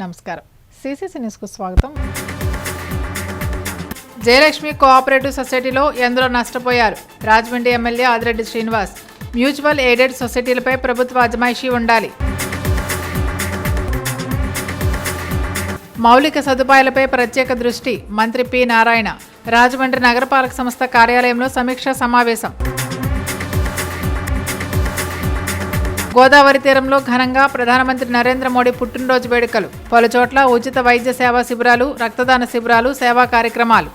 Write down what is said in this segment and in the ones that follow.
నమస్కారం. సిసిసి న్యూస్కు స్వాగతం. జయలక్ష్మి కోఆపరేటివ్ సొసైటీలో ఎందరో నష్టపోయారు. Rajahmundry MLA Adireddy Srinivas. Mutual aided సొసైటీలపై ప్రభుత్వ అజమాయిషీ ఉండాలి. మౌలిక సదుపాయాలపై ప్రత్యేక దృష్టి. మంత్రి పి నారాయణ. రాజమండ్రి నగరపాలక సంస్థ కార్యాలయంలో సమీక్షా సమావేశం. గోదావరి తీరంలో ఘనంగా ప్రధానమంత్రి నరేంద్ర మోడీ పుట్టినరోజు వేడుకలు. పలుచోట్ల ఉచిత వైద్య సేవా శిబిరాలు, రక్తదాన శిబిరాలు, సేవా కార్యక్రమాలు.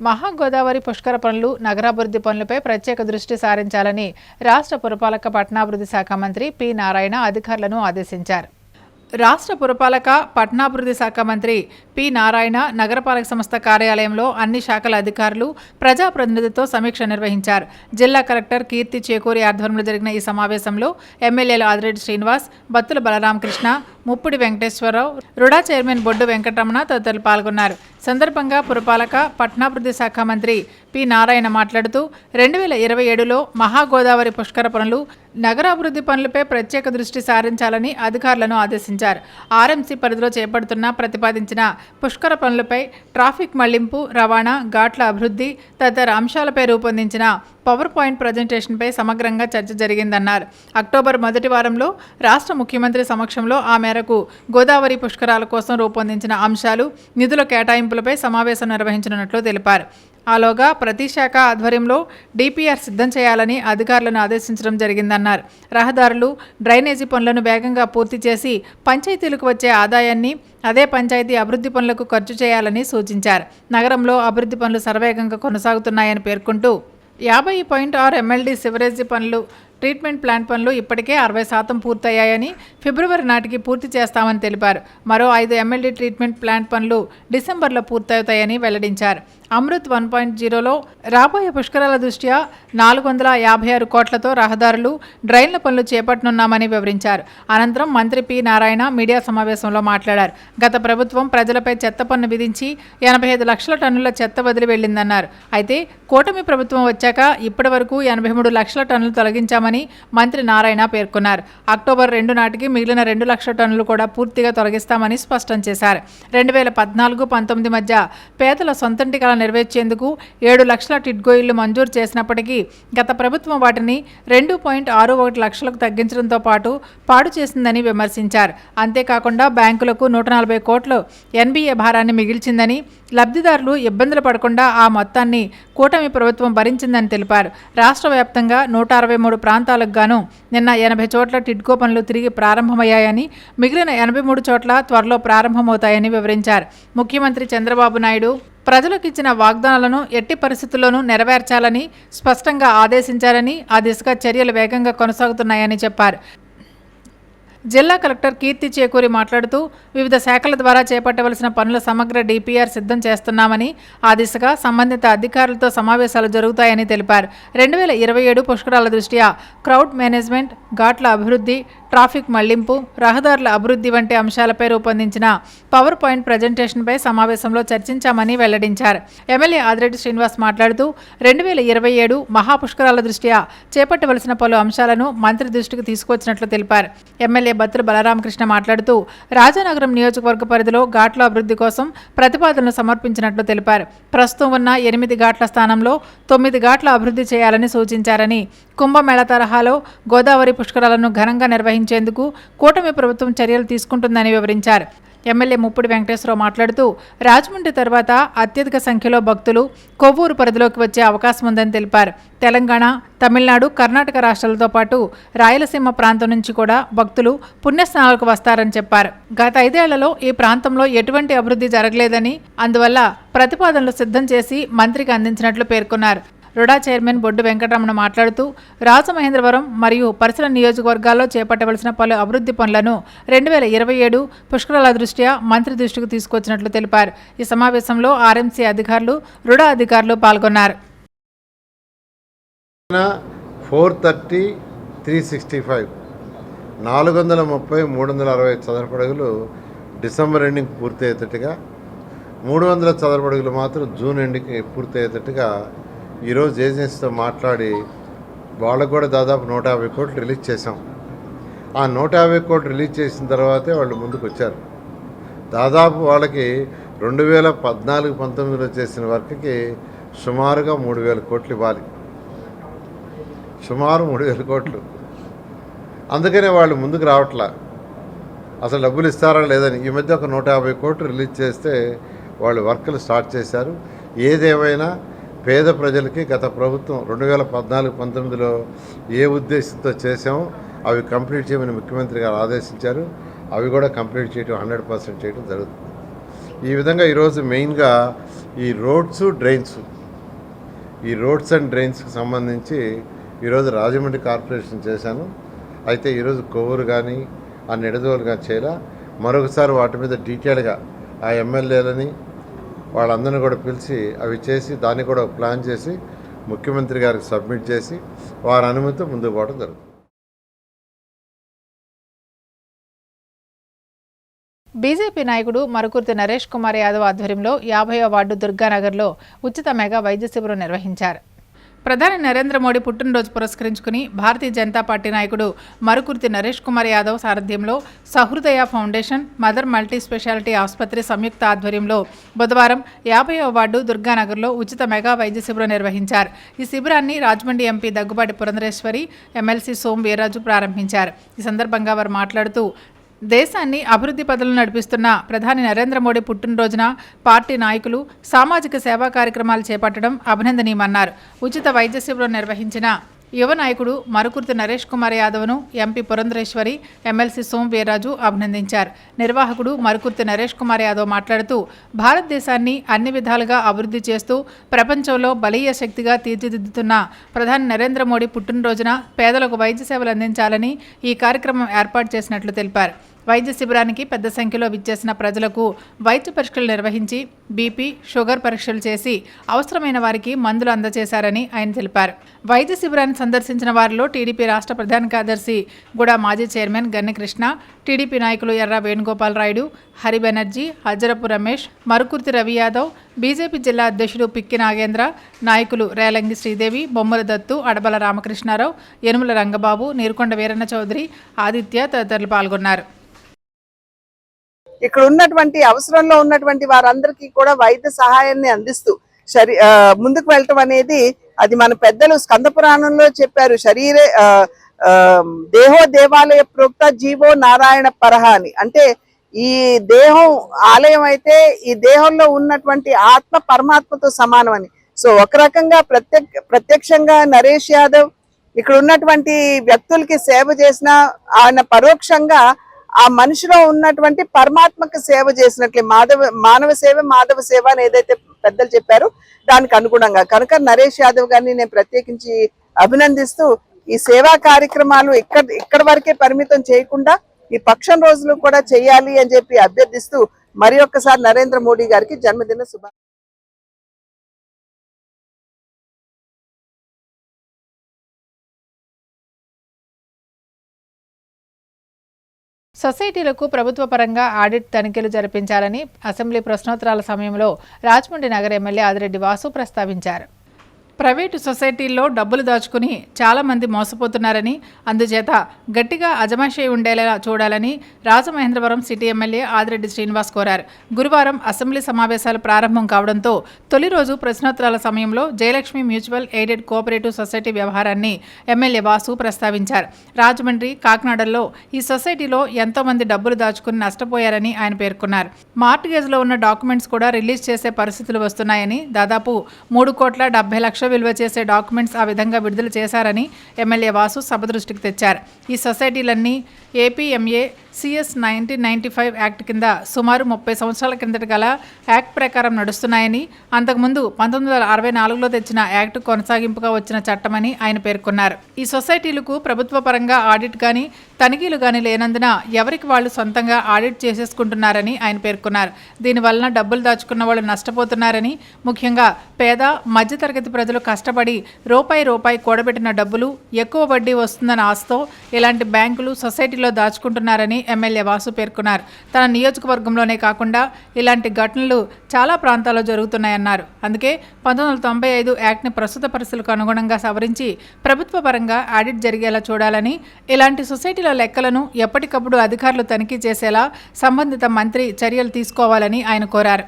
మహాగోదావరి పుష్కర పనులు, నగరాభివృద్ధి పనులపై ప్రత్యేక దృష్టి సారించాలని రాష్ట్ర పురపాలక పట్టణాభివృద్ధి శాఖ మంత్రి పి నారాయణ అధికారులను ఆదేశించారు. రాష్ట్ర పురపాలక పట్టణాభివృద్ధి శాఖ మంత్రి పి నారాయణ నగరపాలక సంస్థ కార్యాలయంలో అన్ని శాఖల అధికారులు, ప్రజాప్రతినిధులతో సమీక్ష నిర్వహించారు. జిల్లా కలెక్టర్ కీర్తి చేకూరి ఆధ్వర్యంలో జరిగిన ఈ సమావేశంలో ఎమ్మెల్యేలు ఆదిరెడ్డి శ్రీనివాస్, బత్తుల బలరామకృష్ణ, ముప్పిడి వెంకటేశ్వరరావు, రుడా చైర్మన్ బొడ్డు వెంకటరమణ తదితరులు పాల్గొన్నారు. సందర్భంగా పురపాలక పట్టణాభివృద్ధి శాఖ మంత్రి పి నారాయణ మాట్లాడుతూ 2027లో మహాగోదావరి పుష్కర పనులు, నగరాభివృద్ధి పనులపై ప్రత్యేక దృష్టి సారించాలని అధికారులను ఆదేశించారు. ఆర్ఎంసీ పరిధిలో చేపడుతున్న ప్రతిపాదించిన పుష్కర పనులపై ట్రాఫిక్ మళ్లింపు, రవాణా, ఘాట్ల అభివృద్ధి తదితర అంశాలపై రూపొందించిన పవర్ పాయింట్ ప్రజెంటేషన్పై సమగ్రంగా చర్చ జరిగిందన్నారు. అక్టోబర్ మొదటి వారంలో రాష్ట్ర ముఖ్యమంత్రి సమక్షంలో ఆ మేరకు గోదావరి పుష్కరాల కోసం రూపొందించిన అంశాలు, నిధుల కేటాయింపులపై సమావేశం నిర్వహించనున్నట్లు తెలిపారు. ఆలోగా ప్రతి శాఖ ఆధ్వర్యంలో డిపిఆర్ సిద్ధం చేయాలని అధికారులను ఆదేశించడం జరిగిందన్నారు. రహదారులు, డ్రైనేజీ పనులను వేగంగా పూర్తి చేసి పంచాయతీలకు వచ్చే ఆదాయాన్ని అదే పంచాయతీ అభివృద్ధి పనులకు ఖర్చు చేయాలని సూచించారు. నగరంలో అభివృద్ధి పనులు శరవేగంగా కొనసాగుతున్నాయని పేర్కొంటూ 50.6 MLD సివరేజీ పనులు, ట్రీట్మెంట్ ప్లాంట్ పనులు ఇప్పటికే 60% పూర్తయ్యాయని, ఫిబ్రవరి నాటికి పూర్తి చేస్తామని తెలిపారు. మరో 5 MLD ట్రీట్మెంట్ ప్లాంట్ పనులు డిసెంబర్లో పూర్తవుతాయని వెల్లడించారు. అమృత్ 1.0లో రాబోయే పుష్కరాల దృష్ట్యా 456 కోట్లతో రహదారులు, డ్రైన్ల పనులు చేపట్టనున్నామని వివరించారు. అనంతరం మంత్రి పి నారాయణ మీడియా సమావేశంలో మాట్లాడారు. గత ప్రభుత్వం ప్రజలపై చెత్త పన్ను విధించి 85 లక్షల టన్నుల చెత్త వదిలి వెళ్లిందన్నారు. అయితే కూటమి ప్రభుత్వం వచ్చాక ఇప్పటి వరకు 83 లక్షల టన్నులు తొలగించామని మంత్రి నారాయణ పేర్కొన్నారు. అక్టోబర్ 2 నాటికి మిగిలిన 2 లక్షల టన్నులు కూడా పూర్తిగా తొలగిస్తామని స్పష్టం చేశారు. 2014-19 మధ్య పేదల సొంతంటి కళ నెరవేర్చేందుకు 7 లక్షల టిడ్కో ఇళ్లు మంజూరు చేసినప్పటికీ గత ప్రభుత్వం వాటిని 2.61 లక్షలకు తగ్గించడంతో పాడు చేసిందని విమర్శించారు. అంతేకాకుండా బ్యాంకులకు 140 కోట్లు ఎన్బీఏ భారాన్ని మిగిల్చిందని, లబ్ధిదారులు ఇబ్బందులు పడకుండా ఆ మొత్తాన్ని కూటమి ప్రభుత్వం భరించిందని తెలిపారు. రాష్ట్ర వ్యాప్తంగా 163 ప్రాంతాలకు గాను నిన్న 80 చోట్ల టిడ్కో పనులు తిరిగి ప్రారంభమయ్యాయని, మిగిలిన 83 చోట్ల త్వరలో ప్రారంభమవుతాయని వివరించారు. ముఖ్యమంత్రి చంద్రబాబు నాయుడు ప్రజలకు ఇచ్చిన వాగ్దానాలను ఎట్టి పరిస్థితుల్లోనూ నెరవేర్చాలని స్పష్టంగా ఆదేశించారని, ఆ దిశగా చర్యలు వేగంగా కొనసాగుతున్నాయని చెప్పారు. జిల్లా కలెక్టర్ కీర్తి చేకూరి మాట్లాడుతూ వివిధ శాఖల ద్వారా చేపట్టవలసిన పనుల సమగ్ర డిపిఆర్ సిద్ధం చేస్తున్నామని, ఆ దిశగా సంబంధిత అధికారులతో సమావేశాలు జరుగుతాయని తెలిపారు. 2027 పుష్కరాల దృష్ట్యా క్రౌడ్ మేనేజ్మెంట్, ఘాట్ల అభివృద్ధి, ట్రాఫిక్ మళ్లింపు, రహదారుల అభివృద్ధి వంటి అంశాలపై రూపొందించిన పవర్ పాయింట్ ప్రజెంటేషన్పై సమావేశంలో చర్చించామని వెల్లడించారు. ఎమ్మెల్యే ఆదిరెడ్డి శ్రీనివాస్ మాట్లాడుతూ 2027 మహాపుష్కరాల దృష్ట్యా చేపట్టవలసిన పలు అంశాలను మంత్రి దృష్టికి తీసుకొచ్చినట్లు తెలిపారు. ఎమ్మెల్యే బత్తుల బలరామకృష్ణ మాట్లాడుతూ రాజానగరం నియోజకవర్గ పరిధిలో ఘాట్ల అభివృద్ధి కోసం ప్రతిపాదనలు సమర్పించినట్లు తెలిపారు. ప్రస్తుతం ఉన్న 8 ఘాట్ల స్థానంలో 9 ఘాట్ల అభివృద్ధి చేయాలని సూచించారని, కుంభమేళ తరహాలో గోదావరి పుష్కరాలను ఘనంగా నిర్వహించేందుకు కూటమి ప్రభుత్వం చర్యలు తీసుకుంటుందని వివరించారు. ఎమ్మెల్యే ముప్పిడి వెంకటేశ్వరరావు మాట్లాడుతూ రాజమండ్రి తర్వాత అత్యధిక సంఖ్యలో భక్తులు కొవ్వూరు పరిధిలోకి వచ్చే అవకాశం ఉందని తెలిపారు. తెలంగాణ, తమిళనాడు, కర్ణాటక రాష్ట్రాలతో పాటు రాయలసీమ ప్రాంతం నుంచి కూడా భక్తులు పుణ్యస్నానాలకు వస్తారని చెప్పారు. గత 5 ఏళ్లలో ఈ ప్రాంతంలో ఎటువంటి అభివృద్ధి జరగలేదని, అందువల్ల ప్రతిపాదనలు సిద్ధం చేసి మంత్రికి అందించినట్లు పేర్కొన్నారు. రుడా చైర్మన్ బొడ్డు వెంకటరమణ మాట్లాడుతూ రాజమహేంద్రవరం మరియు పరిసర నియోజకవర్గాల్లో చేపట్టవలసిన పలు అభివృద్ధి పనులను 2027 పుష్కరాల దృష్ట్యా మంత్రి దృష్టికి తీసుకొచ్చినట్లు తెలిపారు. ఈ సమావేశంలో ఆర్ఎంసీ అధికారులు, రుడా అధికారులు పాల్గొన్నారు. 430, 365 430, 360 చదరపు అడుగులు డిసెంబర్ ఎండింగ్ పూర్తి అయ్యేటట్టుగా, 300 చదరపు అడుగులు మాత్రం జూన్ ఎండింగ్ పూర్తి అయ్యేటట్టుగా ఈరోజు ఏజెన్సీతో మాట్లాడి వాళ్ళకు కూడా దాదాపు 150 కోట్లు రిలీజ్ చేసాం. ఆ 150 కోట్లు రిలీజ్ చేసిన తర్వాతే వాళ్ళు ముందుకు వచ్చారు. దాదాపు వాళ్ళకి 2014-19లో చేసిన వర్క్కి సుమారుగా 3,000 కోట్లు ఇవ్వాలి, సుమారు 3,000 కోట్లు. అందుకనే వాళ్ళు ముందుకు రావట్లా, అసలు డబ్బులు ఇస్తారా లేదని. ఈ మధ్య ఒక 150 కోట్లు రిలీజ్ చేస్తే వాళ్ళు వర్కులు స్టార్ట్ చేశారు. ఏదేమైనా పేద ప్రజలకి గత ప్రభుత్వం 2014-19లో ఏ ఉద్దేశంతో చేసామో అవి కంప్లీట్ చేయమని ముఖ్యమంత్రి గారు ఆదేశించారు. అవి కూడా కంప్లీట్ చేయడం 100% చేయడం జరుగుతుంది. ఈ విధంగా ఈరోజు మెయిన్గా ఈ రోడ్స్ అండ్ డ్రైన్స్కి సంబంధించి ఈరోజు రాజమండ్రి కార్పొరేషన్ చేశాను. అయితే ఈరోజు కొవ్వూరు కానీ ఆ నిడదవోలు కానీ చేయాల. మరొకసారి వాటి మీద డీటెయిల్గా ఆ ఎమ్మెల్యేలని వాళ్ళందరినీ కూడా పిలిచి అవి చేసి దాన్ని కూడా ప్లాన్ చేసి ముఖ్యమంత్రి గారికి సబ్మిట్ చేసి వారి అనుమతితో ముందుకు పోవడం జరుగుతుంది. బీజేపీ నాయకుడు మరుకుర్తి నరేష్ కుమార్ యాదవ్ ఆధ్వర్యంలో 50వ వార్డు దుర్గానగర్లో ఉచిత మెగా వైద్య శిబిరం నిర్వహించారు. ప్రధాని నరేంద్ర మోడీ పుట్టినరోజు పురస్కరించుకుని భారతీయ జనతా పార్టీ నాయకుడు మరుకుర్తి నరేష్ కుమార్ యాదవ్ సారథ్యంలో సహృదయ ఫౌండేషన్, మదర్ మల్టీ స్పెషాలిటీ ఆసుపత్రి సంయుక్త ఆధ్వర్యంలో బుధవారం 50వ వార్డు దుర్గానగర్లో ఉచిత మెగా వైద్య శిబిరం నిర్వహించారు. ఈ శిబిరాన్ని రాజమండ్రి ఎంపీ దగ్గుబాటి పురంధరేశ్వరి, ఎమ్మెల్సీ సోం వీర్రాజు ప్రారంభించారు. ఈ సందర్భంగా వారు మాట్లాడుతూ దేశాన్ని అభివృద్ధి పథంలో నడిపిస్తున్న ప్రధాని నరేంద్ర మోడీ పుట్టినరోజున పార్టీ నాయకులు సామాజిక సేవా కార్యక్రమాలు చేపట్టడం అభినందనీయమన్నారు. ఉచిత వైద్య శిబిరం నిర్వహించిన యువ నాయకుడు మరుకుర్తి నరేష్ కుమార్ యాదవ్ను ఎంపీ పురంధరేశ్వరి, ఎమ్మెల్సీ సోం వీర్రాజు అభినందించారు. నిర్వాహకుడు మరుకుర్తి నరేష్ కుమార్ యాదవ్ మాట్లాడుతూ భారతదేశాన్ని అన్ని విధాలుగా అభివృద్ధి చేస్తూ ప్రపంచంలో బలీయ శక్తిగా తీర్చిదిద్దుతున్న ప్రధాని నరేంద్ర మోడీ పుట్టినరోజున పేదలకు వైద్య సేవలు అందించాలని ఈ కార్యక్రమం ఏర్పాటు చేసినట్లు తెలిపారు. వైద్య శిబిరానికి పెద్ద సంఖ్యలో విచ్చేసిన ప్రజలకు వైద్య పరీక్షలు నిర్వహించి బీపీ, షుగర్ పరీక్షలు చేసి అవసరమైన వారికి మందులు అందజేశారని ఆయన తెలిపారు. వైద్య శిబిరాన్ని సందర్శించిన వారిలో టీడీపీ రాష్ట్ర ప్రధాన కార్యదర్శి గూడా మాజీ చైర్మన్ గన్నె కృష్ణ, టీడీపీ నాయకులు ఎర్ర వేణుగోపాల్ రాయుడు, హరి బెనర్జీ, హజరపు రమేష్, మరుకుర్తి రవి యాదవ్, బీజేపీ జిల్లా అధ్యక్షుడు పిక్కి నాగేంద్ర, నాయకులు రేలంగి శ్రీదేవి, బొమ్మల దత్తు, అడబల రామకృష్ణారావు, యనుమల రంగబాబు, నీరుకొండ వీరన్న చౌదరి, ఆదిత్య తదితరులు పాల్గొన్నారు. ఇక్కడ ఉన్నటువంటి అవసరంలో ఉన్నటువంటి వారందరికీ కూడా వైద్య సహాయాన్ని అందిస్తూ ముందుకు వెళ్ళటం అనేది అది మన పెద్దలు స్కంద పురాణంలో చెప్పారు. శరీరే దేహో దేవాలయ ప్రోక్త జీవో నారాయణ పరహ అని. అంటే ఈ దేహం ఆలయం అయితే ఈ దేహంలో ఉన్నటువంటి ఆత్మ పరమాత్మతో సమానం అని. సో ఒక రకంగా ప్రత్యక్షంగా నరేష్ యాదవ్ ఇక్కడ ఉన్నటువంటి వ్యక్తులకి సేవ చేసిన ఆయన పరోక్షంగా ఆ మనిషిలో ఉన్నటువంటి పరమాత్మకు సేవ చేసినట్లే. మానవ సేవ మాధవ సేవ అని ఏదైతే పెద్దలు చెప్పారో దానికి అనుగుణంగా కనుక నరేష్ యాదవ్ గారిని నేను ప్రత్యేకించి అభినందిస్తూ ఈ సేవా కార్యక్రమాలు ఇక్కడ వరకే పరిమితం చేయకుండా ఈ పక్షం రోజులు కూడా చేయాలి అని చెప్పి అభ్యర్థిస్తూ మరి ఒక్కసారి నరేంద్ర మోడీ గారికి జన్మదిన శుభాకాంక్షలు. సొసైటీలకు ప్రభుత్వ పరంగా ఆడిట్ తనిఖీలు జరిపించాలని అసెంబ్లీ ప్రశ్నోత్తరాల సమయంలో రాజమండ్రి నగర ఎమ్మెల్యే ఆదిరెడ్డి వాసు ప్రస్తావించారు. ప్రైవేటు సొసైటీల్లో డబ్బులు దాచుకుని చాలామంది మోసపోతున్నారని, అందుచేత గట్టిగా అజమాయిషీ ఉండేలా చూడాలని రాజమహేంద్రవరం సిటీ ఎమ్మెల్యే ఆదిరెడ్డి శ్రీనివాస్ కోరారు. గురువారం అసెంబ్లీ సమావేశాలు ప్రారంభం కావడంతో తొలి రోజు ప్రశ్నోత్తరాల సమయంలో Jayalakshmi mutual aided cooperative society వ్యవహారాన్ని ఎమ్మెల్యే వాసు ప్రస్తావించారు. రాజమండ్రి, కాకినాడల్లో ఈ సొసైటీలో ఎంతోమంది డబ్బులు దాచుకుని నష్టపోయారని ఆయన పేర్కొన్నారు. మార్ట్గేజ్లో ఉన్న డాక్యుమెంట్స్ కూడా రిలీజ్ చేసే పరిస్థితులు వస్తున్నాయని, దాదాపు 3,70,00,000 విలువ చేసే డాక్యుమెంట్స్ ఆ విధంగా విడుదల చేశారని ఎమ్మెల్యే వాసు సభ దృష్టికి తెచ్చారు. ఈ సొసైటీలన్నీ ఏపీఎంఏ సిఎస్ 1995 యాక్ట్ కింద సుమారు 30 సంవత్సరాల కిందట గల యాక్ట్ ప్రకారం నడుస్తున్నాయని, అంతకుముందు 1964లో తెచ్చిన యాక్ట్ కొనసాగింపుగా వచ్చిన చట్టమని ఆయన పేర్కొన్నారు. ఈ సొసైటీలకు ప్రభుత్వ పరంగా ఆడిట్ కానీ తనిఖీలు కానీ లేనందున ఎవరికి వాళ్ళు సొంతంగా ఆడిట్ చేసేసుకుంటున్నారని ఆయన పేర్కొన్నారు. దీనివలన డబ్బులు దాచుకున్న వాళ్ళు నష్టపోతున్నారని, ముఖ్యంగా పేద మధ్యతరగతి ప్రజలు ప్రజలు కష్టపడి రూపాయి కూడబెట్టిన డబ్బులు ఎక్కువ వడ్డీ వస్తుందన్న ఆశతో ఇలాంటి బ్యాంకులు సొసైటీలో దాచుకుంటున్నారని ఎమ్మెల్యే వాసు పేర్కొన్నారు. తన నియోజకవర్గంలోనే కాకుండా ఇలాంటి ఘటనలు చాలా ప్రాంతాల్లో జరుగుతున్నాయన్నారు. అందుకే 1995 యాక్ట్ని ప్రస్తుత పరిస్థితులకు అనుగుణంగా సవరించి ప్రభుత్వ పరంగా ఆడిట్ జరిగేలా చూడాలని, ఇలాంటి సొసైటీల లెక్కలను ఎప్పటికప్పుడు అధికారులు తనిఖీ చేసేలా సంబంధిత మంత్రి చర్యలు తీసుకోవాలని ఆయన కోరారు.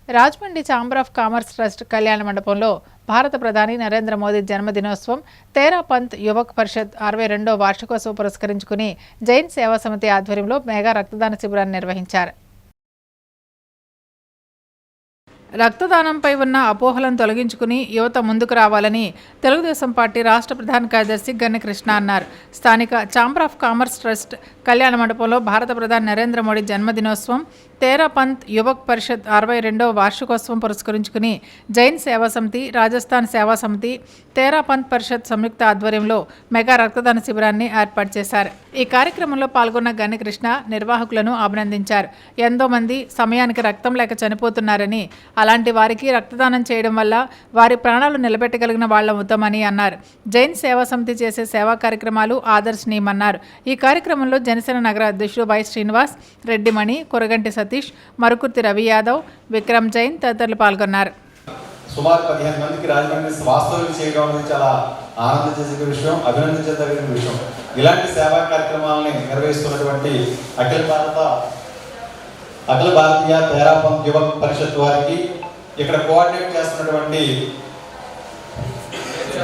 Rajahmundry chamber of commerce trust కళ్యాణ మండపంలో భారత ప్రధాని నరేంద్ర మోదీ జన్మదినోత్సవం తేరా పంత్ యువక్ పరిషత్ 62వ వార్షికోత్సవం పురస్కరించుకుని జైన్ సేవా సమితి ఆధ్వర్యంలో మెగా రక్తదాన శిబిరాన్ని నిర్వహించారు. రక్తదానంపై ఉన్న అపోహలను తొలగించుకుని యువత ముందుకు రావాలని తెలుగుదేశం పార్టీ రాష్ట్ర ప్రధాన కార్యదర్శి గన్నె కృష్ణ అన్నారు. స్థానిక ఛాంబర్ ఆఫ్ కామర్స్ ట్రస్ట్ కళ్యాణ మండపంలో భారత ప్రధాని నరేంద్ర మోడీ జన్మదినోత్సవం తేరా పంత్ యువక్ పరిషత్ 62వ వార్షికోత్సవం పురస్కరించుకుని జైన్ సేవా సమితి, రాజస్థాన్ సేవా సమితి, తేరా పంత్ పరిషత్ సంయుక్త ఆధ్వర్యంలో మెగా రక్తదాన శిబిరాన్ని ఏర్పాటు చేశారు. ఈ కార్యక్రమంలో పాల్గొన్న గన్నె కృష్ణ నిర్వాహకులను అభినందించారు. ఎంతో మంది సమయానికి రక్తం లేక చనిపోతున్నారని, అలాంటి వారికి రక్తదానం చేయడం వల్ల వారి ప్రాణాలు నిలబెట్టగలిగిన వాళ్ళవుతామని అన్నారు. జైన్ సేవా సమితి చేసే సేవా కార్యక్రమాలు ఆదర్శనీయమన్నారు. ఈ కార్యక్రమంలో జనసేన నగర అధ్యక్షుడు వై శ్రీనివాస్, రెడ్డిమణి, కొరగంటి సతీష్, మరుకుర్తి రవి యాదవ్, విక్రమ్ జైన్ తదితరులు పాల్గొన్నారు. సుమారు 15 మందికి రాజమండ్రి వాస్తవం చేయడం అనేది చాలా ఆనందించదగిన విషయం, అభినందించదగిన విషయం. ఇలాంటి సేవా కార్యక్రమాలని నిర్వహిస్తున్నటువంటి అఖిల భారతీయ తేరా పంత్ యువక్ పరిషత్ వారికి, ఇక్కడ కోఆర్డినేట్ చేస్తున్నటువంటి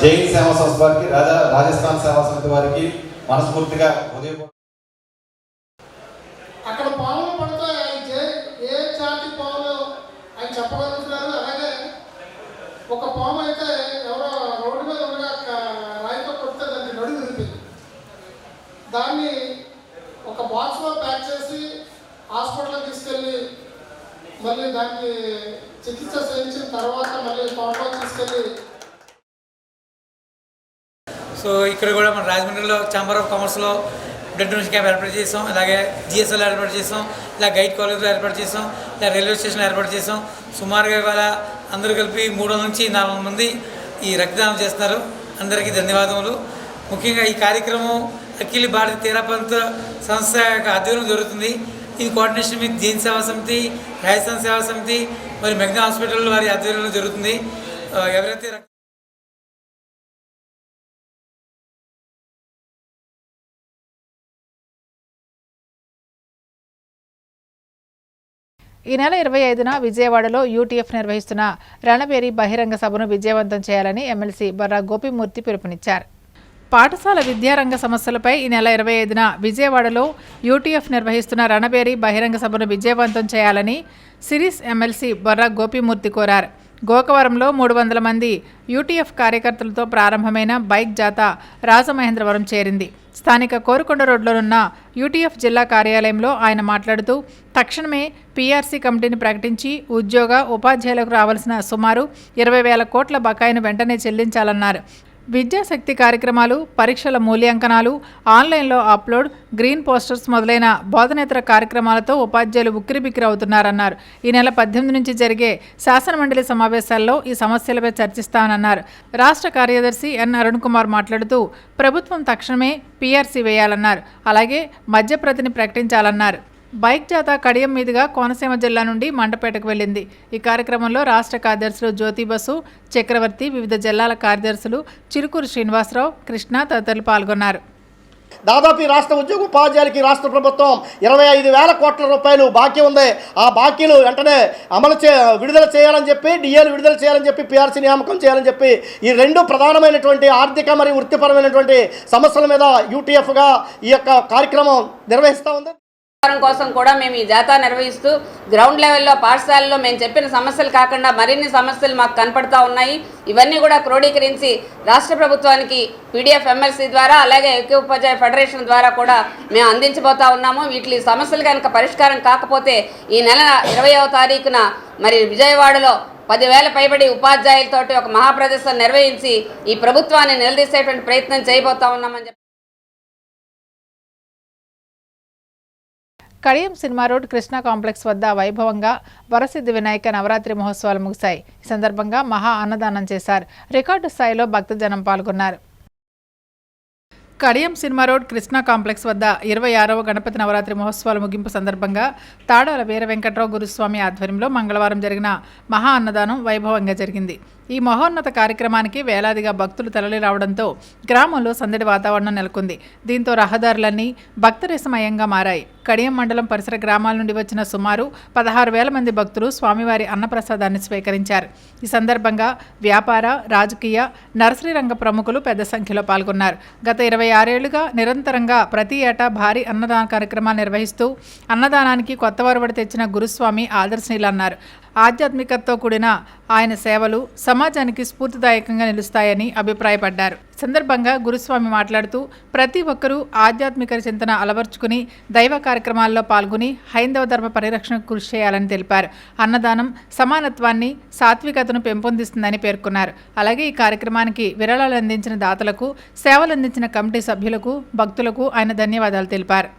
జైన్ సేవా సంస్థ వారికి, రాజస్థాన్ సేవా సమితి వారికి మనస్ఫూర్తిగా ఉదయం అక్కడ పాములు పడతాయి. ఏ జాతి పాములు ఆయన చెప్పగలుగుతున్నారు. అలాగే ఒక పాము అయితే ఎవరో రోడ్డు మీద ఉండగా రాయితో కొడితే దానికి నడుము విరిపింది. దాన్ని ఒక బాక్స్లో ప్యాక్ చేసి హాస్పిటల్కి తీసుకెళ్ళి మళ్ళీ దానికి చికిత్స చేయించిన తర్వాత మళ్ళీ తోటలో తీసుకెళ్ళి. సో ఇక్కడ కూడా మన రాజమండ్రిలో ఛాంబర్ ఆఫ్ కామర్స్లో బ్లడ్ డొనేషన్ క్యాంప్ ఏర్పాటు చేసాం, అలాగే జిఎస్ఎల్ ఏర్పాటు చేసాం, ఇలా గైడ్ కాలేజ్లో ఏర్పాటు చేసాం, ఇలా రైల్వే స్టేషన్ ఏర్పాటు చేసాం. సుమారుగా ఇవాళ అందరూ కలిపి 300 నుంచి 400 మంది ఈ రక్తదానం చేస్తున్నారు. అందరికీ ధన్యవాదములు. ముఖ్యంగా ఈ కార్యక్రమం అఖిల భారత తేరా పంత్ సంస్థ యొక్క ఆధ్వర్యంలో జరుగుతుంది. ఈ కోఆర్డినేషన్ విత్ జైన్ సేవా సమితి, రాజస్థాన్ సేవా సమితి మరియు మెగ్నా హాస్పిటల్ వారి ఆధ్వర్యంలో జరుగుతుంది. ఎవరైతే ఈ నెల 25న విజయవాడలో యూటీఎఫ్ నిర్వహిస్తున్న రణబేరి బహిరంగ సభను విజయవంతం చేయాలని ఎమ్మెల్సీ బర్రా గోపిమూర్తి పిలుపునిచ్చారు. పాఠశాల విద్యారంగ సమస్యలపై ఈ నెల 25న విజయవాడలో యూటీఎఫ్ నిర్వహిస్తున్న రణబేరి బహిరంగ సభను విజయవంతం చేయాలని సిరీస్ ఎమ్మెల్సీ బర్రా గోపిమూర్తి కోరారు. గోకవరంలో 300 మంది యూటీఎఫ్ కార్యకర్తలతో ప్రారంభమైన బైక్ జాథా రాజమహేంద్రవరం చేరింది. స్థానిక కోరుకొండ రోడ్లోనున్న యూటీఎఫ్ జిల్లా కార్యాలయంలో ఆయన మాట్లాడుతూ తక్షణమే పీఆర్సీ కమిటీని ప్రకటించి ఉపాధ్యాయులకు రావాల్సిన సుమారు 20,000 కోట్ల బకాయిను వెంటనే చెల్లించాలన్నారు. విద్యాశక్తి కార్యక్రమాలు, పరీక్షల మూల్యాంకనాలు, ఆన్లైన్లో అప్లోడ్, గ్రీన్ పోస్టర్స్ మొదలైన బోధనేతర కార్యక్రమాలతో ఉపాధ్యాయులు ఉక్కిరిబిక్కిరి అవుతున్నారన్నారు. ఈ నెల 18 నుంచి జరిగే శాసనమండలి సమావేశాల్లో ఈ సమస్యలపై చర్చిస్తామన్నారు. రాష్ట్ర కార్యదర్శి ఎన్ అరుణ్ కుమార్ మాట్లాడుతూ ప్రభుత్వం తక్షణమే పీఆర్సీ వేయాలన్నారు. అలాగే మధ్యప్రతిని ప్రకటించాలన్నారు. బైక్ జాథా కడియం మీదుగా కోనసీమ జిల్లా నుండి మండపేటకు వెళ్ళింది. ఈ కార్యక్రమంలో రాష్ట్ర కార్యదర్శులు జ్యోతి బసు, చక్రవర్తి, వివిధ జిల్లాల కార్యదర్శులు చిరుకూరు శ్రీనివాసరావు, కృష్ణ తదితరులు పాల్గొన్నారు. దాదాపు ఈ రాష్ట్ర ఉద్యోగ ఉపాధ్యాయులకి రాష్ట్ర ప్రభుత్వం 25,000 కోట్ల రూపాయలు బాకీ ఉంది. ఆ బాకీలు వెంటనే విడుదల చేయాలని చెప్పి, డిఏలు విడుదల చేయాలని చెప్పి, పీఆర్సీ నియామకం చేయాలని చెప్పి ఈ 2 ప్రధానమైనటువంటి ఆర్థిక మరియు వృత్తిపరమైనటువంటి సమస్యల మీద యూటీఎఫ్గా ఈ యొక్క కార్యక్రమం నిర్వహిస్తూ ఉంది. కోసం కూడా మేము ఈ జాతా నిర్వహిస్తూ గ్రౌండ్ లెవెల్లో పాఠశాలలో మేము చెప్పిన సమస్యలు కాకుండా మరిన్ని సమస్యలు మాకు కనపడతా ఉన్నాయి. ఇవన్నీ కూడా క్రోడీకరించి రాష్ట్ర ప్రభుత్వానికి పీడీఎఫ్ ఎమ్మెల్సీ ద్వారా, అలాగే ఐక్య ఉపాధ్యాయ ఫెడరేషన్ ద్వారా కూడా మేము అందించబోతా ఉన్నాము. వీటి సమస్యలు కనుక పరిష్కారం కాకపోతే ఈ నెల 20వ తారీఖున మరి విజయవాడలో 10,000 పైబడి ఉపాధ్యాయులతోటి ఒక మహాప్రదర్శన నిర్వహించి ఈ ప్రభుత్వాన్ని నిలదీసేటువంటి ప్రయత్నం చేయబోతా ఉన్నామని Kadiyam cinema road Krishna complex వద్ద వైభవంగా వరసిద్ధి వినాయక నవరాత్రి మహోత్సవాలు ముగిశాయి. ఈ సందర్భంగా మహా అన్నదానం చేశారు. రికార్డు స్థాయిలో భక్తజనం పాల్గొన్నారు. Kadiyam cinema road Krishna complex వద్ద 26వ గణపతి నవరాత్రి మహోత్సవాల ముగింపు సందర్భంగా తాడాల వీర వెంకట్రావు గురుస్వామి ఆధ్వర్యంలో మంగళవారం జరిగిన మహా అన్నదానం వైభవంగా జరిగింది. ఈ మహోన్నత కార్యక్రమానికి వేలాదిగా భక్తులు తరలి రావడంతో గ్రామంలో సందడి వాతావరణం నెలకొంది. దీంతో రహదారులన్నీ భక్తరసమయంగా మారాయి. కడియం మండలం పరిసర గ్రామాల నుండి వచ్చిన సుమారు 16,000 మంది భక్తులు స్వామివారి అన్నప్రసాదాన్ని స్వీకరించారు. ఈ సందర్భంగా వ్యాపార, రాజకీయ, నర్సరీ రంగ ప్రముఖులు పెద్ద సంఖ్యలో పాల్గొన్నారు. గత 26 ఏళ్లుగా నిరంతరంగా ప్రతి ఏటా భారీ అన్నదాన కార్యక్రమాలు నిర్వహిస్తూ అన్నదానానికి కొత్త వరవడి తెచ్చిన గురుస్వామి ఆదర్శనీయులన్నారు. ఆధ్యాత్మికతతో కూడిన ఆయన సేవలు సమాజానికి స్ఫూర్తిదాయకంగా నిలుస్తాయని అభిప్రాయపడ్డారు. సందర్భంగా గురుస్వామి మాట్లాడుతూ ప్రతి ఒక్కరూ ఆధ్యాత్మిక చింతన అలవర్చుకుని దైవ కార్యక్రమాల్లో పాల్గొని హైందవ ధర్మ పరిరక్షణకు కృషి చేయాలని తెలిపారు. అన్నదానం సమానత్వాన్ని, సాత్వికతను పెంపొందిస్తుందని పేర్కొన్నారు. అలాగే ఈ కార్యక్రమానికి విరాళాలు అందించిన దాతలకు, సేవలు అందించిన కమిటీ సభ్యులకు, భక్తులకు ఆయన ధన్యవాదాలు తెలిపారు.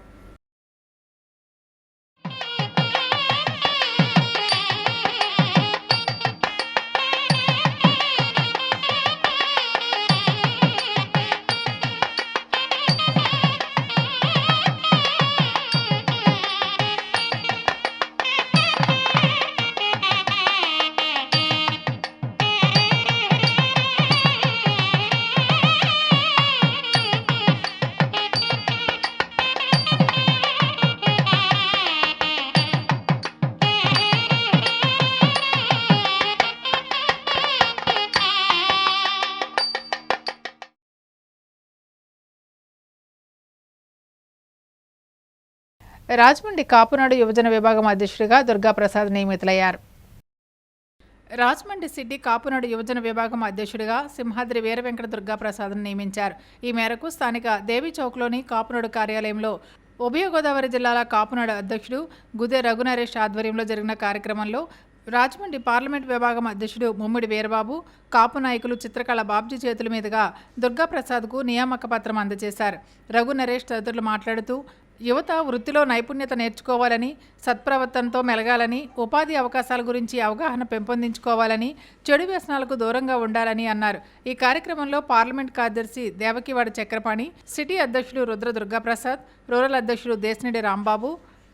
రాజమండ్రి కాపునాడు యువజన విభాగం అధ్యక్షుడిగా దుర్గాప్రసాద్ నియమితులయ్యారు. రాజమండ్రి సిటీ కాపునాడు యువజన విభాగం అధ్యక్షుడిగా సింహాద్రి వీర వెంకట దుర్గాప్రసాద్ను నియమించారు. ఈ మేరకు స్థానిక దేవి చౌక్లోని కాపునాడు కార్యాలయంలో ఉభయ గోదావరి జిల్లాల కాపునాడు అధ్యక్షుడు గుదే రఘునరేష్ ఆధ్వర్యంలో జరిగిన కార్యక్రమంలో రాజమండ్రి పార్లమెంట్ విభాగం అధ్యక్షుడు ముమ్మిడి వీరబాబు, కాపు నాయకులు చిత్రకళ బాబ్జీ చేతుల మీదుగా దుర్గాప్రసాద్కు నియామక పత్రం అందజేశారు. రఘునరేష్ తదితరులు మాట్లాడుతూ యువత వృత్తిలో నైపుణ్యత నేర్చుకోవాలని, సత్ప్రవర్తనతో మెలగాలని, ఉపాధి అవకాశాల గురించి అవగాహన పెంపొందించుకోవాలని, చెడు వ్యసనాలకు దూరంగా ఉండాలని అన్నారు. ఈ కార్యక్రమంలో పార్లమెంట్ కార్యదర్శి దేవకివాడ చక్రపాణి, సిటీ అధ్యక్షుడు రుద్ర దుర్గాప్రసాద్, రూరల్ అధ్యక్షుడు దేశనిడి రాంబాబు,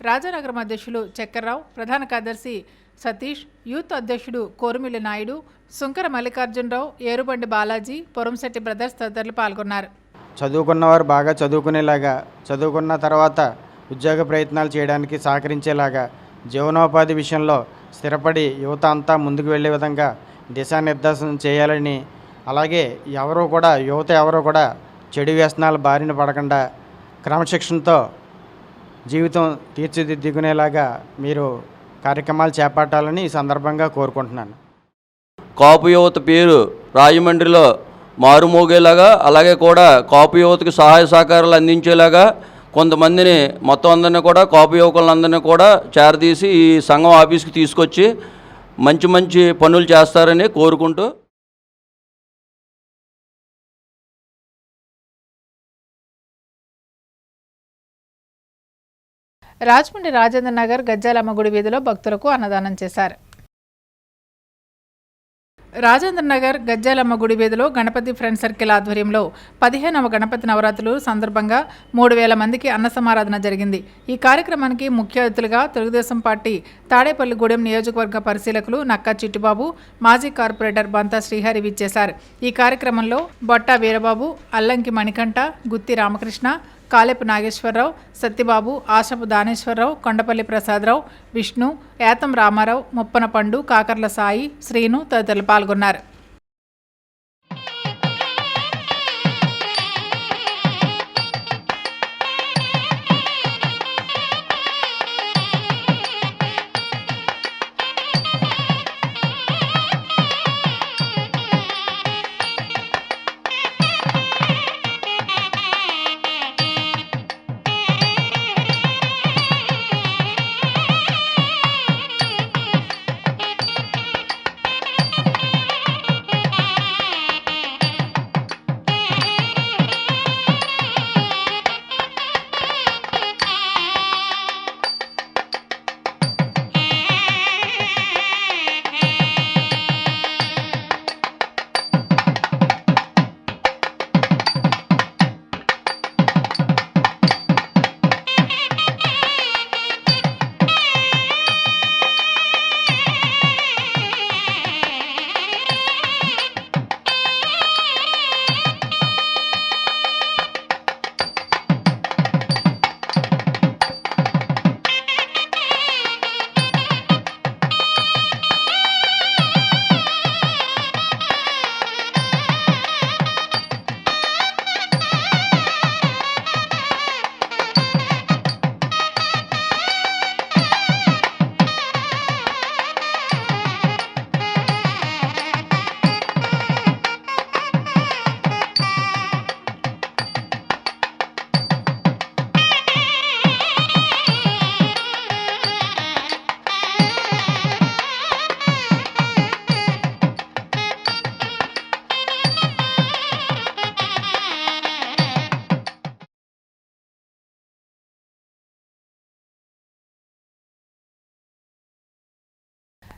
రాజానగరం అధ్యక్షులు చక్కెర్రావు, ప్రధాన కార్యదర్శి సతీష్, యూత్ అధ్యక్షుడు కోరుమిల్లి నాయుడు, సుంకర మల్లికార్జునరావు, ఏరుబండి బాలాజీ, పొరంశెట్టి బ్రదర్స్ తదితరులు పాల్గొన్నారు. చదువుకున్నవారు బాగా చదువుకునేలాగా, చదువుకున్న తర్వాత ఉద్యోగ ప్రయత్నాలు చేయడానికి సహకరించేలాగా, జీవనోపాధి విషయంలో స్థిరపడి యువత అంతా ముందుకు వెళ్ళే విధంగా దిశానిర్దేశం చేయాలని, అలాగే యువత ఎవరూ కూడా చెడు వ్యసనాల బారిన పడకుండా క్రమశిక్షణతో జీవితం తీర్చిదిద్దుకునేలాగా మీరు కార్యక్రమాలు చేపట్టాలని ఈ సందర్భంగా కోరుకుంటున్నాను. కాపు యువత పేరు రాజమండ్రిలో మారుమోగేలాగా, అలాగే కూడా కాపు యువతకు సహాయ సహకారాలు అందించేలాగా కొంతమందిని మొత్తం అందరినీ కూడా కాపు యువకులందరినీ కూడా చేరదీసి ఈ సంఘం ఆఫీస్కి తీసుకొచ్చి మంచి మంచి పనులు చేస్తారని కోరుకుంటూ రాజమండ్రి రాజేంద్ర నగర్ గజ్జాలమ్మ గుడి వీధిలో భక్తులకు అన్నదానం చేశారు. రాజేంద్ర నగర్ గజ్జాలమ్మ గుడి వీధిలో గణపతి ఫ్రెండ్ సర్కిల్ ఆధ్వర్యంలో 15వ గణపతి నవరాత్రులు సందర్భంగా 3,000 మందికి అన్న సమారాధన జరిగింది. ఈ కార్యక్రమానికి ముఖ్య అతిథులుగా తెలుగుదేశం పార్టీ తాడేపల్లిగూడెం నియోజకవర్గ పరిశీలకులు నక్కా చిట్టిబాబు, మాజీ కార్పొరేటర్ బంతా శ్రీహరి విచ్చేశారు. ఈ కార్యక్రమంలో బొట్టా వీరబాబు, అల్లంకి మణికంఠ, గుత్తి రామకృష్ణ, కాలేపు నాగేశ్వరరావు, సత్యబాబు, ఆశపు దానేశ్వరరావు, కొండపల్లి ప్రసాదరావు, విష్ణు, ఏతం రామారావు, ముప్పన పండు, కాకర్ల సాయి, శ్రీను తదితరులు పాల్గొన్నారు.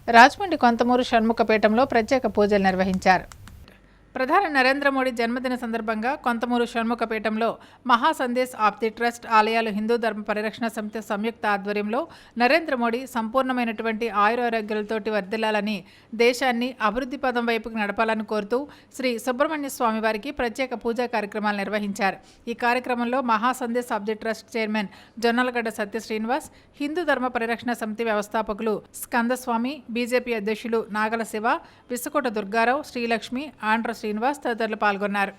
రాజమండ్రి కొంతమూరు షణ్ముఖపీఠంలో ప్రత్యేక పూజలు నిర్వహించారు. ప్రధాని నరేంద్ర మోడీ జన్మదిన సందర్భంగా కొంతమూరు షణ్ముఖపీఠంలో మహాసందేశ్ ఆఫ్ ది ట్రస్ట్ ఆలయాలు హిందూ ధర్మ పరిరక్షణ సమితి సంయుక్త ఆధ్వర్యంలో నరేంద్ర మోడీ సంపూర్ణమైనటువంటి ఆయురారోగ్యాలతోటి వర్ధిల్లాలని, దేశాన్ని అభివృద్ధి పదం వైపుకు నడపాలని కోరుతూ శ్రీ సుబ్రహ్మణ్య స్వామి వారికి ప్రత్యేక పూజా కార్యక్రమాలు నిర్వహించారు. ఈ కార్యక్రమంలో Mahasandesh of the trust chairman Jonnalagadda Satya Srinivas, Hindu Dharma Parirakshana సమితి వ్యవస్థాపకులు స్కందస్వామి, బీజేపీ అధ్యక్షులు నాగల శివ, విసుకోట దుర్గారావు, శ్రీలక్ష్మి, ఆండ్ర శ్రీనివాస్ తదితరులు పాల్గొన్నారు.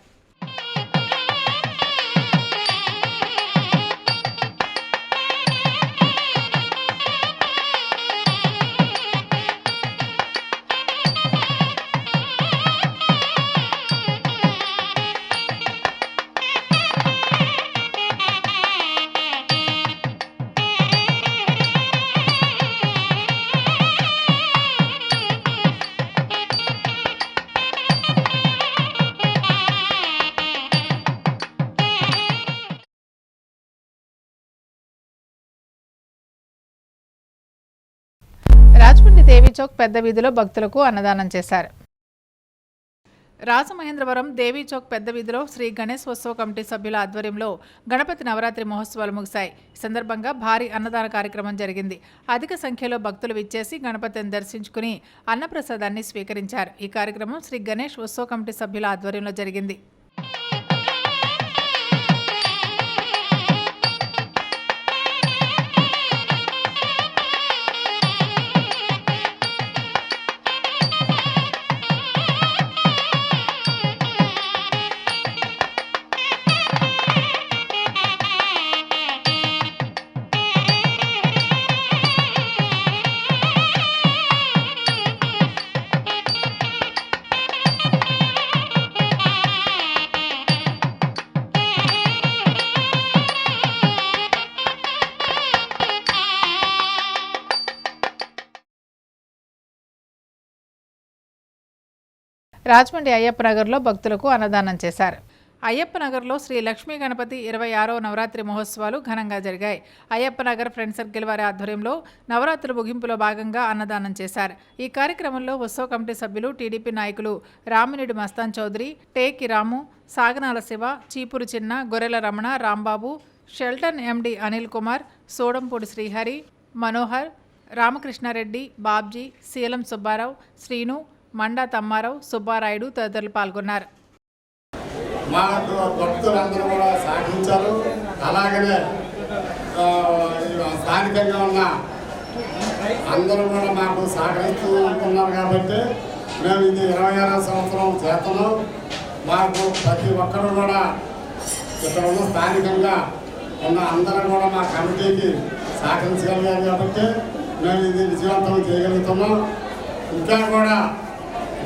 రాజమండ్రి దేవీ చౌక్ పెద్ద వీధిలో భక్తులకు అన్నదానం చేశారు. రాజమహేంద్రవరం దేవీ చౌక్ పెద్ద వీధిలో శ్రీ గణేష్ ఉత్సవ కమిటీ సభ్యుల ఆధ్వర్యంలో గణపతి నవరాత్రి మహోత్సవాలు ముగిశాయి. ఈ సందర్భంగా భారీ అన్నదాన కార్యక్రమం జరిగింది. అధిక సంఖ్యలో భక్తులు విచ్చేసి గణపతిని దర్శించుకుని అన్నప్రసాదాన్ని స్వీకరించారు. ఈ కార్యక్రమం శ్రీ గణేష్ ఉత్సవ కమిటీ సభ్యుల ఆధ్వర్యంలో జరిగింది. రాజమండ్రి అయ్యప్ప నగర్లో భక్తులకు అన్నదానం చేశారు. అయ్యప్ప నగర్లో శ్రీ లక్ష్మీ గణపతి 26వ నవరాత్రి మహోత్సవాలు ఘనంగా జరిగాయి. అయ్యప్ప నగర్ ఫ్రెండ్ సర్కిల్ వారి ఆధ్వర్యంలో నవరాత్రుల ముగింపులో భాగంగా అన్నదానం చేశారు. ఈ కార్యక్రమంలో ఉత్సవ కమిటీ సభ్యులు, టీడీపీ నాయకులు రామినేడి మస్తాన్ చౌదరి, టేకి రాము, సాగనాల శివ, చీపురు చిన్న, గొర్రెల రమణ, రాంబాబు, షెల్టన్ ఎండి అనిల్ కుమార్, సోడంపూడి శ్రీహరి, మనోహర్, రామకృష్ణారెడ్డి, బాబ్జీ, శీలం సుబ్బారావు, శ్రీను, మండా తమ్మారావు, సుబ్బారాయుడు తదితరులు పాల్గొన్నారు. మా భక్తులందరూ కూడా సాగించారు. అలాగనే స్థానికంగా ఉన్న అందరూ కూడా మాకు సహకరిస్తూ ఉంటున్నారు. కాబట్టి మేము ఇది 26వ సంవత్సరం చేస్తున్నాం. మాకు ప్రతి ఒక్కరు కూడా ఇక్కడ ఉన్న స్థానికంగా ఉన్న అందరూ కూడా మా కమిటీకి సహకరించగలిగారు. కాబట్టి మేము ఇది విజయవంతం చేయగలుగుతున్నాం. ఇంకా కూడా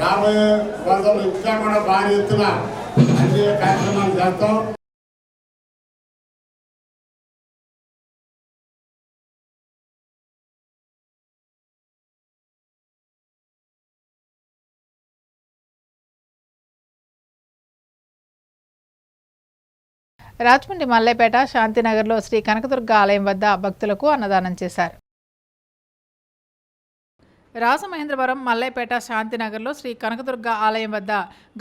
రాబోయే రోజుల్లో ఇంకా కూడా భారీ ఎత్తున అన్ని కార్యక్రమాలు చేస్తాం. రాజమండ్రి మల్లేపేట శాంతినగర్లో శ్రీ కనకదుర్గ ఆలయం వద్ద భక్తులకు అన్నదానం చేశారు. రాజమహేంద్రవరం మల్లేపేట శాంతినగర్లో శ్రీ కనకదుర్గ ఆలయం వద్ద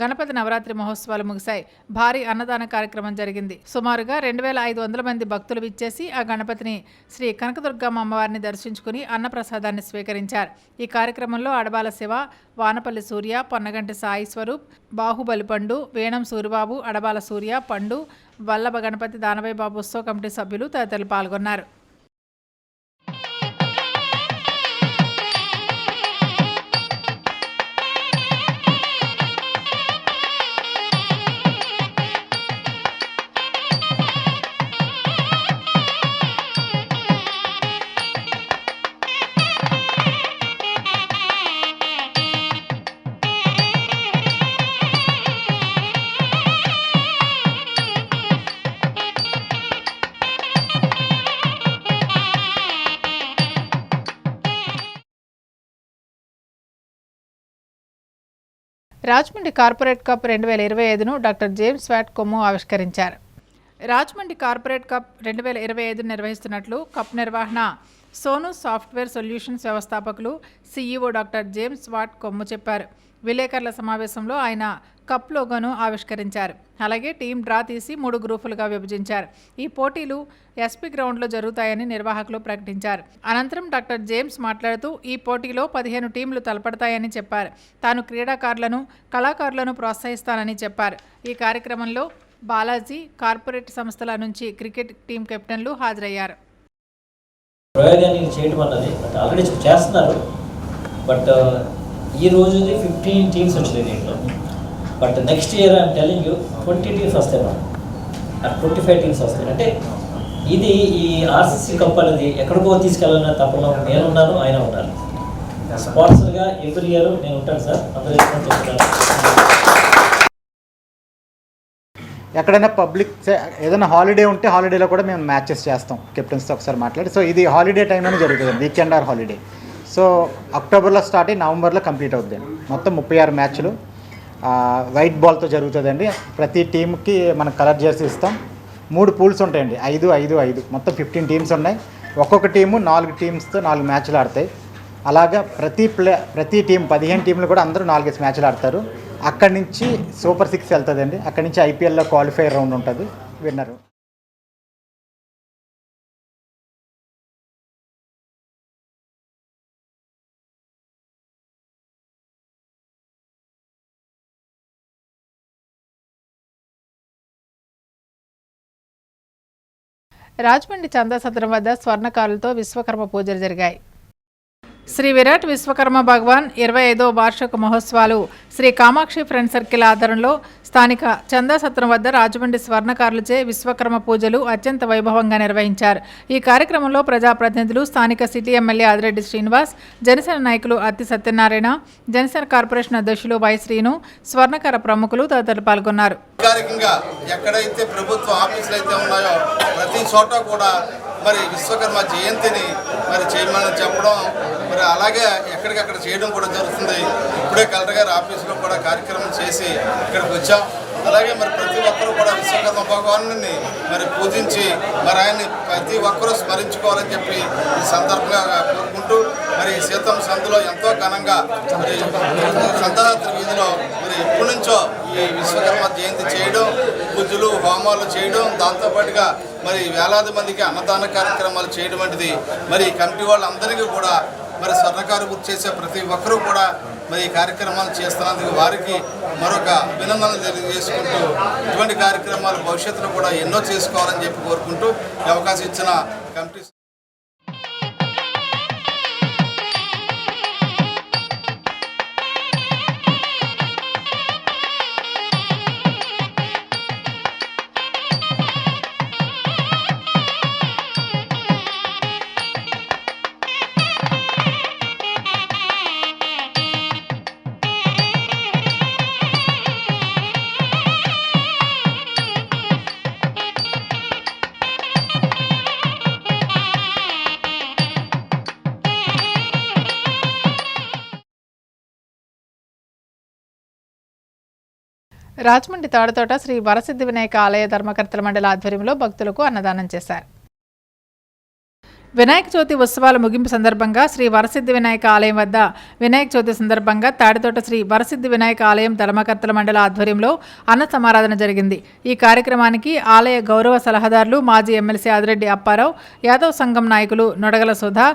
గణపతి నవరాత్రి మహోత్సవాలు ముగిశాయి. భారీ అన్నదాన కార్యక్రమం జరిగింది. సుమారుగా 2500 మంది భక్తులు విచ్చేసి ఆ గణపతిని శ్రీ కనకదుర్గమ్మ అమ్మవారిని దర్శించుకుని అన్నప్రసాదాన్ని స్వీకరించారు. ఈ కార్యక్రమంలో అడబాల శివ, వానపల్లి సూర్య, పొన్నగంటి సాయి స్వరూప్, బాహుబలి పండు, వేణం సూరిబాబు, అడబాల సూర్య, పండు, వల్లభ గణపతి, దానవయ్య బాబు ఉత్సవ కమిటీ సభ్యులు తదితరులు పాల్గొన్నారు. రాజమండ్రి కార్పొరేట్ కప్ 2025ను డాక్టర్ జేమ్స్ వాట్ కొమ్ము ఆవిష్కరించారు. రాజమండ్రి కార్పొరేట్ కప్ 2025 నిర్వహిస్తున్నట్లు కప్ నిర్వహణ సోను సాఫ్ట్వేర్ సొల్యూషన్స్ వ్యవస్థాపకులు CEO doctor James Watt Kommu చెప్పారు. విలేకరుల సమావేశంలో ఆయన కప్ లోగోను ఆవిష్కరించారు. అలాగే టీం డ్రా తీసి 3 గ్రూపులుగా విభజించారు. ఈ పోటీలు SP గ్రౌండ్లో జరుగుతాయని నిర్వాహకులు ప్రకటించారు. అనంతరం డాక్టర్ జేమ్స్ మాట్లాడుతూ ఈ పోటీలో 15 టీంలు తలపడతాయని చెప్పారు. తాను క్రీడాకారులను, కళాకారులను ప్రోత్సహిస్తానని చెప్పారు. ఈ కార్యక్రమంలో బాలాజీ, కార్పొరేట్ సంస్థల నుంచి క్రికెట్ టీం కెప్టెన్లు హాజరయ్యారు. ప్రయోగాన్ని చేయడం అన్నది ఆల్రెడీ చేస్తున్నారు. బట్ ఈ రోజుది 15 టీమ్స్ వచ్చినాయి దీంట్లో. But next year I'm telling you 20 teams వస్తాయి, మనం 25 టీమ్స్ వస్తాయి. అంటే ఇది ఈ RCC కప్ అనేది ఎక్కడికో తీసుకెళ్ళాలనే తప్పలో నేనున్నాను, ఆయన ఉన్నారు. స్పాన్సర్గా ఎవ్రీ ఇయర్ నేను ఉంటాను సార్. అందరూ ఎక్కడైనా పబ్లిక్ ఏదైనా హాలిడే ఉంటే హాలిడేలో కూడా మేము మ్యాచెస్ చేస్తాం కెప్టెన్స్తో ఒకసారి మాట్లాడి. సో ఇది హాలిడే టైంలోనే జరుగుతుంది, వీకెండ్ ఆర్ హాలిడే. సో అక్టోబర్లో స్టార్ట్ అయ్యి నవంబర్లో కంప్లీట్ అవుతుందండి. మొత్తం 36 మ్యాచ్లు వైట్ బాల్తో జరుగుతుందండి. ప్రతి టీంకి మనం కలర్ జెర్సీ ఇస్తాం. 3 పూల్స్ ఉంటాయండి, 5, 5, 5, మొత్తం 15 టీమ్స్ ఉన్నాయి. ఒక్కొక్క టీము 4 టీమ్స్తో 4 మ్యాచ్లు ఆడతాయి. అలాగా ప్రతి టీం 15 టీంలు కూడా అందరూ 4 మ్యాచ్లు ఆడతారు. అక్కడి నుంచి సూపర్ 6 వెళ్తుందండి. అక్కడి నుంచి IPLలో క్వాలిఫైర్ రౌండ్ ఉంటుంది, విన్నరు. రాజమండ్రి చందాసత్రం వద్ద స్వర్ణకారులతో విశ్వకర్మ పూజలు జరిగాయి. శ్రీ విరాట్ విశ్వకర్మ భగవాన్ 25వ వార్షిక మహోత్సవాలు శ్రీ కామాక్షి ఫ్రెండ్ సర్కిల్ ఆధ్వర్యంలో స్థానిక చందాసత్రం వద్ద రాజమండ్రి స్వర్ణకారులచే విశ్వకర్మ పూజలు అత్యంత వైభవంగా నిర్వహించారు. ఈ కార్యక్రమంలో ప్రజాప్రతినిధులు, స్థానిక సిటీ ఎమ్మెల్యే ఆదిరెడ్డి శ్రీనివాస్, జనసేన నాయకులు అత్తి సత్యనారాయణ, జనసేన కార్పొరేషన్ అధ్యక్షులు వై శ్రీను, స్వర్ణకార ప్రముఖులు తదితరులు పాల్గొన్నారు. అధికారికంగా ఎక్కడైతే ప్రభుత్వ ఆఫీసులు అయితే ఉన్నాయో ప్రతి చోట కూడా మరి విశ్వకర్మ జయంతిని మరి చేయమని చెప్పడం, మరి అలాగే ఎక్కడికక్కడ చేయడం కూడా జరుగుతుంది. ఇప్పుడే కలెక్టర్ గారి ఆఫీసులో కూడా కార్యక్రమం చేసి ఇక్కడికి వచ్చాం. అలాగే మరి ప్రతి ఒక్కరూ కూడా విశ్వకర్మ భగవాన్ని మరి పూజించి మరి ఆయన్ని ప్రతి ఒక్కరూ స్మరించుకోవాలని చెప్పి ఈ సందర్భంగా కోరుకుంటూ మరి సీతం సందులో ఎంతో ఘనంగా మరి సంతారాత్రి వీధిలో మరి ఎప్పటి నుంచో ఈ విశ్వకర్మ జయంతి చేయడం, పూజలు, హోమాలు చేయడం, దాంతోపాటుగా మరి వేలాది మందికి అన్నదాన కార్యక్రమాలు చేయడం వంటిది మరి కమిటీ వాళ్ళందరికీ కూడా మరి స్వర్ణకారు గుర్తు చేసే ప్రతి ఒక్కరూ కూడా మరి ఈ కార్యక్రమాలు చేస్తున్నందుకు వారికి మరొక అభినందనలు తెలియజేసుకుంటూ ఇటువంటి కార్యక్రమాలు భవిష్యత్తులో కూడా ఎన్నో చేసుకోవాలని చెప్పి కోరుకుంటూ ఈ అవకాశం ఇచ్చిన కమిటీ రాజమండ్రి తాడతోట శ్రీ వరసిద్ధి వినాయక ఆలయ ధర్మకర్తల మండలి ఆధ్వర్యంలో భక్తులకు అన్నదానం చేశారు. వినాయక చవితి ఉత్సవాల ముగింపు సందర్భంగా శ్రీ వరసిద్ధి వినాయక ఆలయం వద్ద వినాయక చవితి సందర్భంగా తాడితోట శ్రీ వరసిద్ధి వినాయక ఆలయం ధర్మకర్తల మండలి ఆధ్వర్యంలో అన్న సమారాధన జరిగింది. ఈ కార్యక్రమానికి ఆలయ గౌరవ సలహాదారులు మాజీ ఎమ్మెల్సీ ఆదిరెడ్డి అప్పారావు, యాదవ్ సంఘం నాయకులు నొడగల సుధా,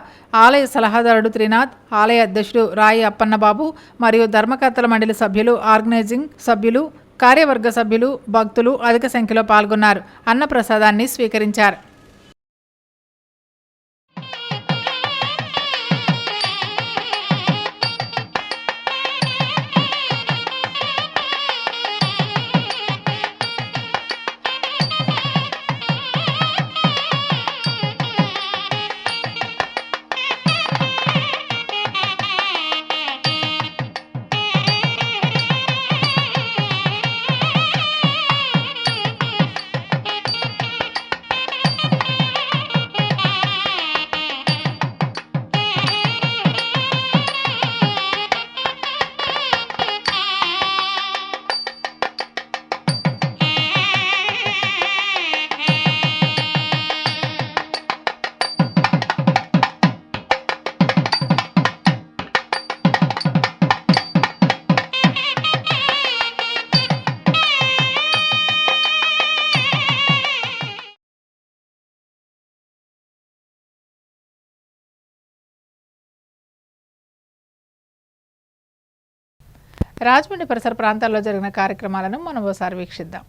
ఆలయ సలహాదారుడు త్రినాథ్, ఆలయ అధ్యక్షుడు రాయి అప్పన్నబాబు మరియు ధర్మకర్తల మండలి సభ్యులు, ఆర్గనైజింగ్ సభ్యులు, కార్యవర్గ సభ్యులు, భక్తులు అధిక సంఖ్యలో పాల్గొన్నారు. అన్న ప్రసాదాన్ని స్వీకరించారు. రాజమండ్రి పరిసర ప్రాంతాల్లో జరిగిన కార్యక్రమాలను మనం ఓసారి వీక్షిద్దాం.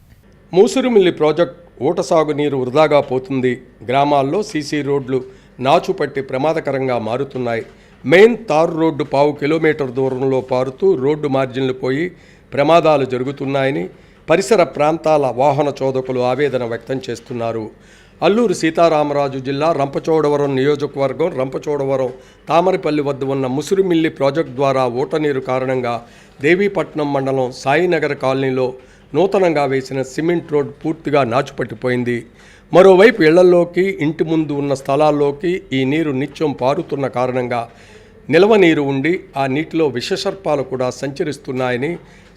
మూసురుమిల్లి ప్రాజెక్ట్ ఊట సాగునీరు వృధాగా పోతుంది. గ్రామాల్లో సీసీ రోడ్లు నాచుపట్టి ప్రమాదకరంగా మారుతున్నాయి. మెయిన్ తారు రోడ్డు 1/2 కిలోమీటర్ దూరంలో పారుతూ రోడ్డు మార్జిన్లు పోయి ప్రమాదాలు జరుగుతున్నాయని పరిసర ప్రాంతాల వాహన చోదకులు ఆవేదన వ్యక్తం చేస్తున్నారు. అల్లూరు సీతారామరాజు జిల్లా రంపచోడవరం నియోజకవర్గం రంపచోడవరం తామరపల్లి వద్ద ఉన్న ముసురుమిల్లి ప్రాజెక్టు ద్వారా ఊటనీరు కారణంగా దేవీపట్నం మండలం సాయినగర్ కాలనీలో నూతనంగా వేసిన సిమెంట్ రోడ్ పూర్తిగా నాచుపట్టిపోయింది. మరోవైపు ఇళ్లలోకి ఇంటి ముందు ఉన్న స్థలాల్లోకి ఈ నీరు నిత్యం పారుతున్న కారణంగా నిల్వ నీరు ఉండి ఆ నీటిలో విషసర్పాలు కూడా సంచరిస్తున్నాయని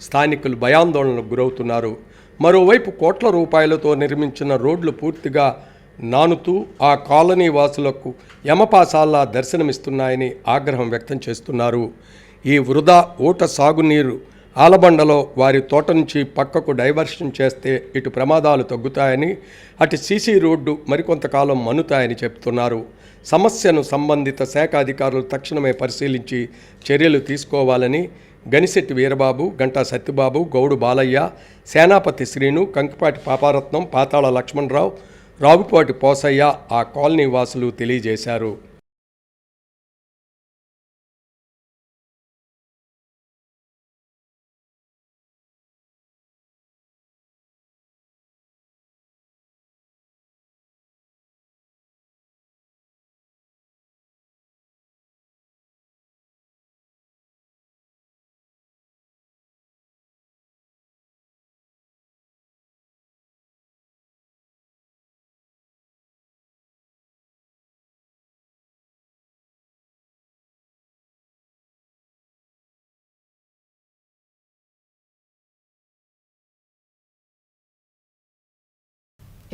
స్థానికులు భయాందోళనకు గురవుతున్నారు. మరోవైపు కోట్ల రూపాయలతో నిర్మించిన రోడ్లు పూర్తిగా నానుతూ ఆ కాలనీ వాసులకు యమపాసాల్లా దర్శనమిస్తున్నాయని ఆగ్రహం వ్యక్తం చేస్తున్నారు. ఈ వృధా ఊట సాగునీరు ఆలబండలో వారి తోట నుంచి పక్కకు డైవర్షన్ చేస్తే ఇటు ప్రమాదాలు తగ్గుతాయని, అటు సీసీ రోడ్డు మరికొంతకాలం మన్నుతాయని చెప్తున్నారు. సమస్యను సంబంధిత శాఖ అధికారులు తక్షణమే పరిశీలించి చర్యలు తీసుకోవాలని గనిశెట్టి వీరబాబు, గంటా సత్యబాబు, గౌడు బాలయ్య, సేనాపతి శ్రీను, కంకిపాటి పాపారత్నం, పాతాళ లక్ష్మణరావు, రావుపాటి పోసయ్య ఆ కాలనీ వాసులు తెలియజేశారు.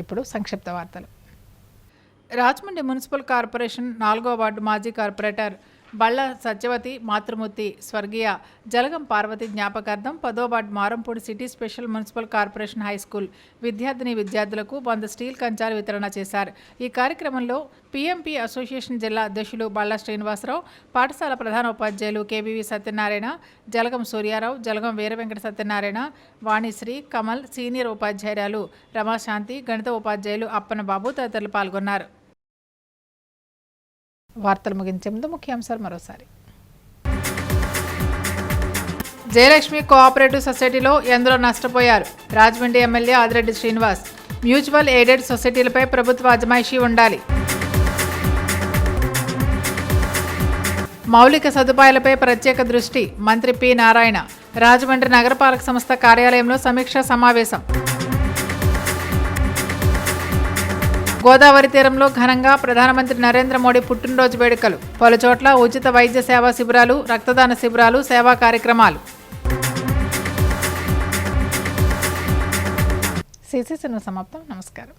ఇప్పుడు సంక్షిప్త వార్తలు. రాజమండ్రి మున్సిపల్ కార్పొరేషన్ 4వ వార్డు మాజీ కార్పొరేటర్ బళ్ళ సత్యవతి మాతృమూర్తి స్వర్గీయ జలగం పార్వతి జ్ఞాపకార్థం 10వ ward Marampudi city special municipal corporation high school విద్యార్థులకు 100 స్టీల్ కంచాలు వితరణ చేశారు. ఈ కార్యక్రమంలో పిఎంపి అసోసియేషన్ జిల్లా అధ్యక్షులు బళ్ళ శ్రీనివాసరావు, పాఠశాల ప్రధాన ఉపాధ్యాయులు కేబీవి సత్యనారాయణ, జలగం సూర్యారావు, జలగం వీరవెంకట సత్యనారాయణ, వాణిశ్రీ, కమల్, సీనియర్ ఉపాధ్యాయురాలు రమాశాంతి, గణిత ఉపాధ్యాయులు అప్పన్నబాబు తదితరులు పాల్గొన్నారు. వార్తలు ముగించే ముందు ముఖ్యాంశాలు మరోసారి. జయలక్ష్మి కోఆపరేటివ్ సొసైటీలో ఎందరో నష్టపోయారు. Rajahmundry MLA Adireddy Srinivas. Mutual aided సొసైటీలపై ప్రభుత్వ అజమాయిషీ ఉండాలి. మౌలిక సదుపాయాలపై ప్రత్యేక దృష్టి మంత్రి పి నారాయణ. రాజమండ్రి నగరపాలక సంస్థ కార్యాలయంలో సమీక్షా సమావేశం. గోదావరి తీరంలో ఘనంగా ప్రధానమంత్రి నరేంద్ర మోడీ పుట్టినరోజు వేడుకలు. పలుచోట్ల ఉచిత వైద్య సేవా శిబిరాలు, రక్తదాన శిబిరాలు, సేవా కార్యక్రమాలు. సిసి సినిమా సమాప్తం. నమస్కారం.